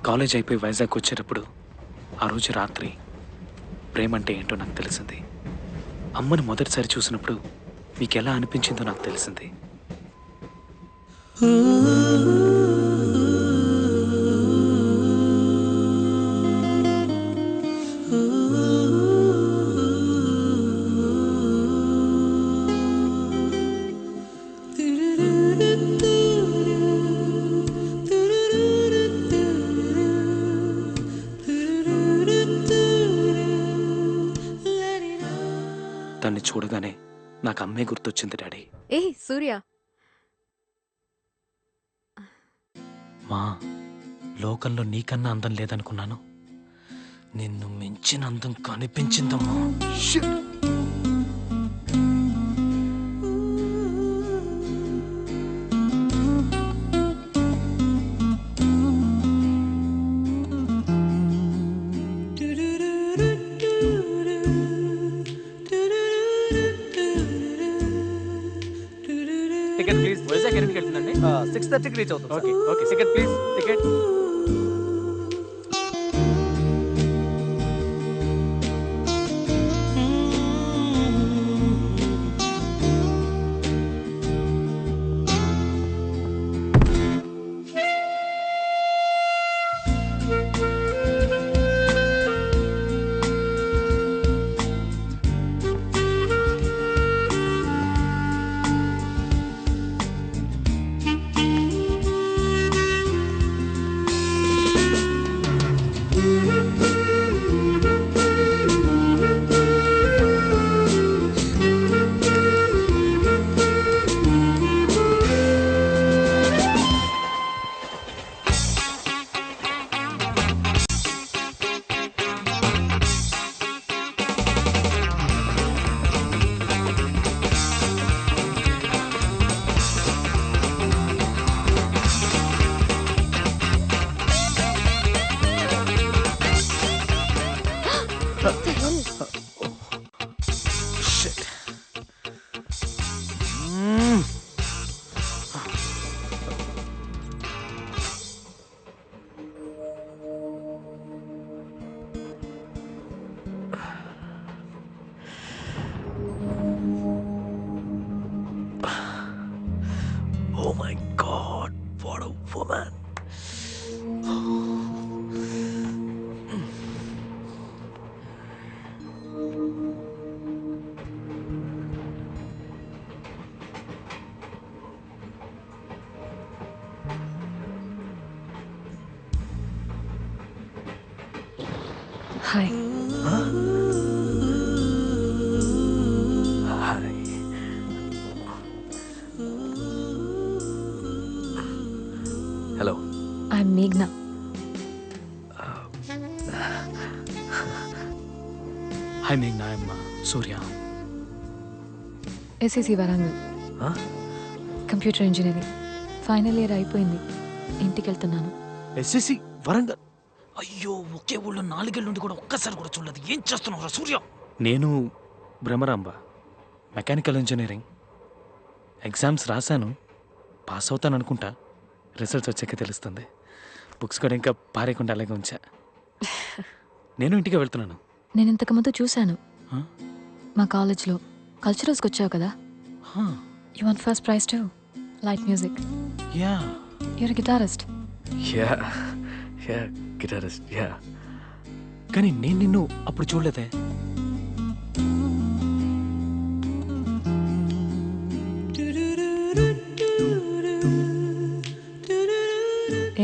College అయిపోయి వైజాగ్ వచ్చేటప్పుడు ఆ రోజు రాత్రి ప్రేమ అంటే ఏంటో నాకు తెలిసింది. అమ్మని మొదటిసారి చూసినప్పుడు మీకు ఎలా అనిపించిందో నాకు తెలిసింది. తన్ని చూడగానే నాకు అమ్మే గుర్తొచ్చింది డాడీ. ఏ సూర్య, మా లోకంలో నీకన్నా అందం లేదనుకున్నాను, నిన్ను మించిన అందం కనిపించిందమ్మా. Ticket please. వైజాగ్ ఎన్నింటికి వెళ్తుందండి? 6:30కి రీచ్ అవుతుంది. Okay okay, ticket please. Ticket. Oh my God, what a woman. Hi. Hello, I'm మేఘ్నా. హాయ్ మేఘ్నా, I'm Surya. SSC Warangal, computer engineering final year అయిపోయింది. ఇంటికి వెళ్తున్నాను. ఎస్ఎస్సి వరంగల్? అయ్యో, ఒకే ఊళ్ళో 4 ఏళ్ళ నుండి కూడా ఒక్కసారి కూడా చూడలేదు. ఏం చేస్తున్నావురా సూర్య? నేను భ్రమరాంబ, మెకానికల్ ఇంజనీరింగ్. ఎగ్జామ్స్ రాశాను, పాస్ అవుతాను అనుకుంటా. రిజల్ట్స్ వచ్చాక తెలుస్తుంది. బుక్స్ కూడా ఇంకా పారేయకుండా అలాగే ఉంచా. నేను ఇంటికి వెళ్తున్నాను. నేను ఇంతకుముందు చూశాను మా కాలేజ్లో కల్చరల్స్కి వచ్చావు కదా. You want first prize to light music. Yeah, you're guitarist. Yeah yeah guitarist, yeah. కానీ నేను నిన్ను అప్పుడు చూడలేదే.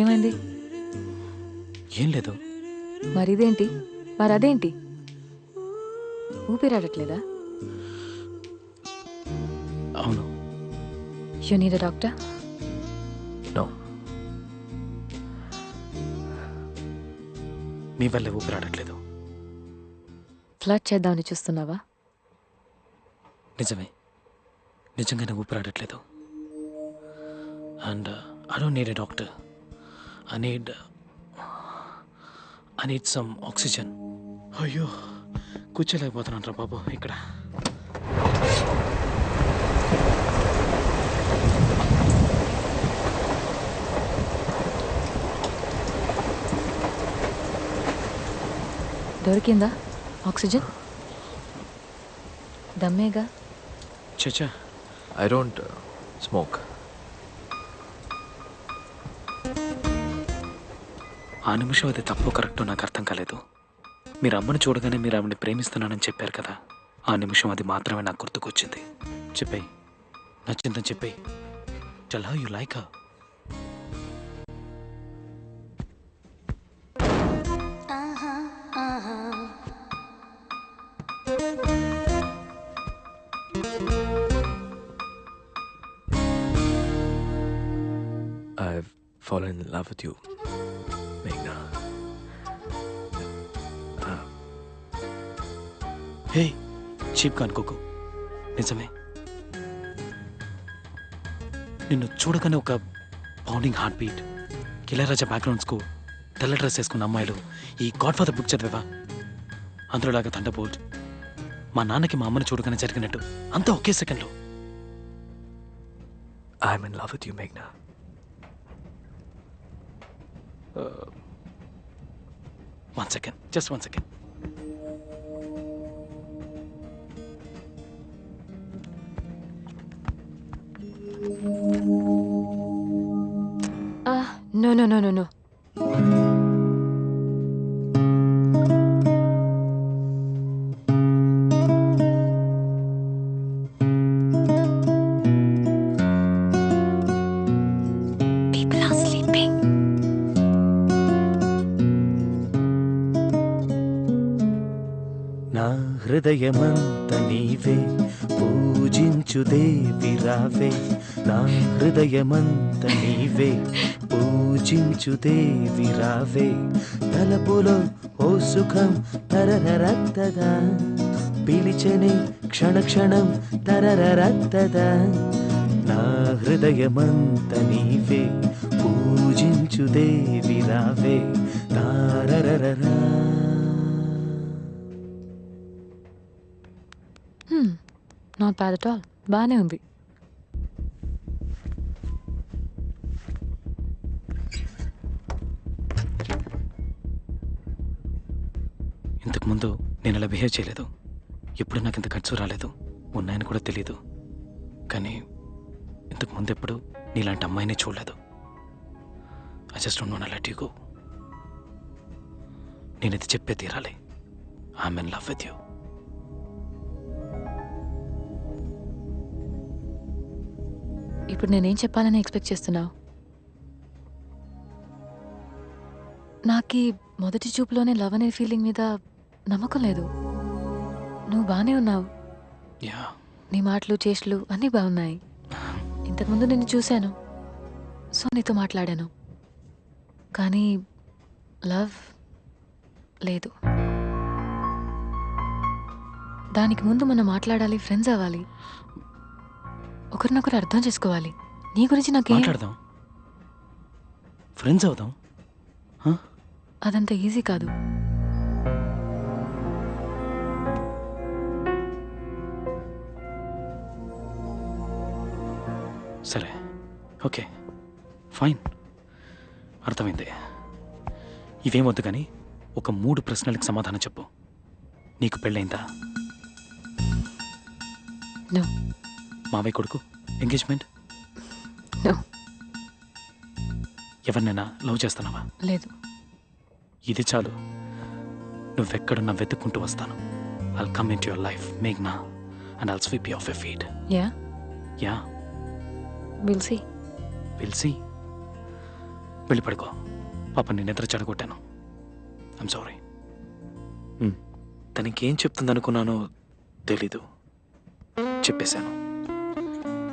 ఏమైంది? ఏం లేదు. మరిదేంటి? మరదేంటి? ఊపిరాడట్లేదా? అవును. You need a doctor? No, నీ వల్లే ఊపిరాడట్లేదు. ఫ్లడ్ చేద్దామని చూస్తున్నావా? నిజమే, నిజంగానే ఊపిరాడట్లేదు. And I don't need a doctor. I need some oxygen. అయ్యో, కూర్చోలేకపోతున్నాను రా బాబు ఇక్కడ. దొరికిందా ఆక్సిజన్? దమ్మేగా. చచ్చా, I don't smoke. ఆ నిమిషం అది తప్పు కరెక్టో నాకు అర్థం కాలేదు. మీరు అమ్మని చూడగానే మీరు ఆవిడని ప్రేమిస్తున్నానని చెప్పారు కదా, ఆ నిమిషం అది మాత్రమే నాకు గుర్తుకొచ్చింది. చెప్పేయి, నచ్చిందని చెప్పేయి. Tell her you like her. I've fallen in love with you, Meghna. Hey, చీప్గా అనుకోకు, నిజమే. నిన్ను చూడగానే ఒక pounding heart beat, Ilaiyaraaja background score, తెల్ల డ్రెస్ వేసుకున్న అమ్మాయిలు, ఈ గాడ్ ఫాదర్ బుక్ చదివేవా, అందులోలాగా థండర్బోల్ట్, మా నాన్నకి మా అమ్మని చూడగానే జరిగినట్టు అంతా ఒకే సెకండ్లో. I'm in love with you, Meghna. One second, just 1 second. No. People are sleeping. నా హృదయమంత నీవే, పూజించు దేవి రావే. నా హృదయమంత నీవే, పూజించు దేవి రావే. తలపులో ఓ సుఖం తరరరత్తదా, పిలిచని క్షణ క్షణం తరరరత్తదా. నా హృదయమంత నీవే, పూజించు దేవి రావే. తారరరరా. నాట్ బ్యాడ్ అట్ ఆల్, బాగానే ఉంది. ఇంతకుముందు నేను అలా బిహేవ్ చేయలేదు, ఎప్పుడు నాకు ఇంత ఖర్చు రాలేదు, ఉన్నాయని కూడా తెలీదు. కానీ ఇంతకు ముందు ఎప్పుడు నీలాంటి అమ్మాయిని చూడలేదు. I just don't want to let you go. నేను ఇది చెప్పే తీరాలి. I'm in love with you. ఇప్పుడు నేనేం చెప్పాలని ఎక్స్పెక్ట్ చేస్తున్నావు? నాకు మొదటి చూపులోనే లవ్ అనే ఫీలింగ్ మీద నమ్మకం లేదు. నువ్వు బాగానే ఉన్నావు, యా. నీ మాటలు చేష్టలు అన్నీ బాగున్నాయి. ఇంతకుముందు నిన్ను చూశాను, సో నీతో మాట్లాడాను. కానీ లవ్ లేదు. దానికి ముందు మనం మాట్లాడాలి, ఫ్రెండ్స్ అవ్వాలి, ఒకరినొకరు అర్థం చేసుకోవాలి. నీ గురించి నాకేం మాట్లాడదాం, ఫ్రెండ్స్ అవుదాం. అదంత ఈజీ కాదు. సరే, ఓకే, ఫైన్, అర్థమైంది. ఇవేమొద్దు కానీ ఒక 3 ప్రశ్నలకు సమాధానం చెప్పు. నీకు పెళ్ళైందా? నో. మావయ్య కొడుకు, ఎంగేజ్మెంట్? నో. ఎవరినైనా లవ్ చేస్తున్నావా? లేదు. ఇది చాలు, నువ్వెక్కడున్నా వెతుక్కుంటూ వస్తాను. I'll come into your life, Meghna, and I'll sweep you off your feet. Yeah, Yeah, will see. we'll see. వెళ్ళి పడుకో, పాప నేను నిద్ర చెడగొట్టాను. I'm sorry. తనకేం చెప్తుంది అనుకున్నానో తెలీదు, చెప్పేశాను.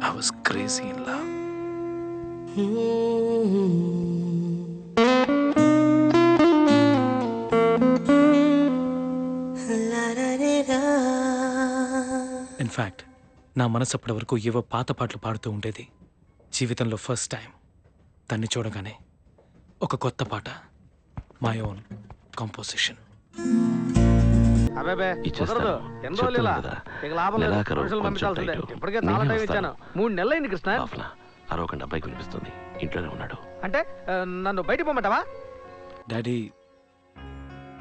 I was crazy in love. In fact నా మనసు అప్పటి వరకు ఏవో పాత పాటలు పాడుతూ ఉండేది. జీవితంలో ఫస్ట్ టైం తన్ని చూడగానే ఒక కొత్త పాట, మై ఓన్ కంపోజిషన్. కుదరదు, ఎన్ని రోజులు ఇలా? ఇక లాభం లేదు, మనుషులు పంపించాల్సిందే. ఇప్పటికే చాలా టైం ఇచ్చాను, 3 నెలలు అయింది కృష్ణ. అరవకండి, అబ్బాయికి వినిపిస్తుంది, ఇంట్లోనే ఉన్నాడు. అంటే నన్ను బయటికి పొమ్మంటావా? డాడీ